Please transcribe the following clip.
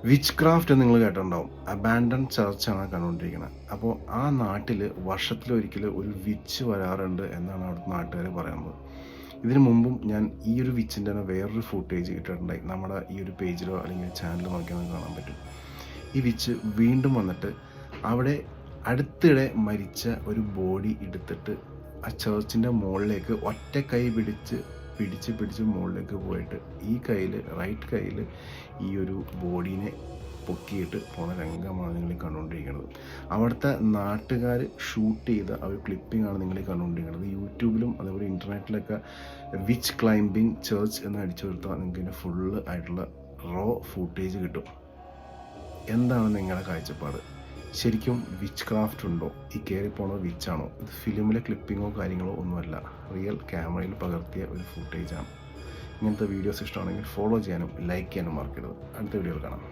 Which craft നിങ്ങൾ കേട്ടിട്ടുണ്ടാവും. Abandon ചർച്ചാണ് കണ്ടുകൊണ്ടിരിക്കുന്നത്. അപ്പോൾ ആ നാട്ടിൽ വർഷത്തിലൊരിക്കൽ ഒരു വിച്ച് വരാറുണ്ട് എന്നാണ് അവിടുത്തെ നാട്ടുകാർ പറയുന്നത്. ഇതിനു മുമ്പും ഞാൻ ഈ ഒരു വിച്ചിൻ്റെ തന്നെ വേറൊരു ഫുട്ടേജ് ഇട്ടിട്ടുണ്ടായി. നമ്മുടെ ഈ ഒരു പേജിലോ അല്ലെങ്കിൽ ചാനലിലോ നോക്കിയാൽ നമുക്ക് കാണാൻ പറ്റും. ഈ വിച്ച് വീണ്ടും വന്നിട്ട് അവിടെ അടുത്തിടെ മരിച്ച ഒരു ബോഡി എടുത്തിട്ട് ആ ചർച്ചിൻ്റെ മുകളിലേക്ക് ഒറ്റ കൈ പിടിച്ച് മുകളിലേക്ക് പോയിട്ട് ഈ കയ്യിൽ റൈറ്റ് കയ്യിൽ ഈ ഒരു ബോഡീനെ പൊക്കിയിട്ട് പോണ രംഗമാണ് നിങ്ങൾ കണ്ടുകൊണ്ടിരിക്കുന്നത്. അവിടുത്തെ നാട്ടുകാർ ഷൂട്ട് ചെയ്ത ആ ഒരു ക്ലിപ്പിംഗാണ് നിങ്ങൾ കണ്ടുകൊണ്ടിരിക്കുന്നത്. യൂട്യൂബിലും അതേപോലെ ഇൻ്റർനെറ്റിലൊക്കെ വിച്ച് ക്ലൈംബിംഗ് ചർച്ച് എന്ന് അടിച്ചു കൊടുത്താൽ നിങ്ങൾക്ക് ഇതിൻ്റെ ഫുള്ള് ആയിട്ടുള്ള റോ ഫുട്ടേജ് കിട്ടും. എന്താണ് നിങ്ങളുടെ കാഴ്ചപ്പാട്? ശരിക്കും വിച്ച് ക്രാഫ്റ്റ് ഉണ്ടോ? ഈ കയറിപ്പോണത് വിച്ചാണോ? ഇത് ഫിലിമിലെ ക്ലിപ്പിങ്ങോ കാര്യങ്ങളോ ഒന്നുമല്ല, റിയൽ ക്യാമറയിൽ പകർത്തിയ ഒരു ഫുട്ടേജാണ്. ഇങ്ങനത്തെ വീഡിയോസ് ഇഷ്ടമാണെങ്കിൽ ഫോളോ ചെയ്യാനും ലൈക്ക് ചെയ്യാനും മറക്കരുത്. അടുത്ത വീഡിയോയിൽ കാണാം.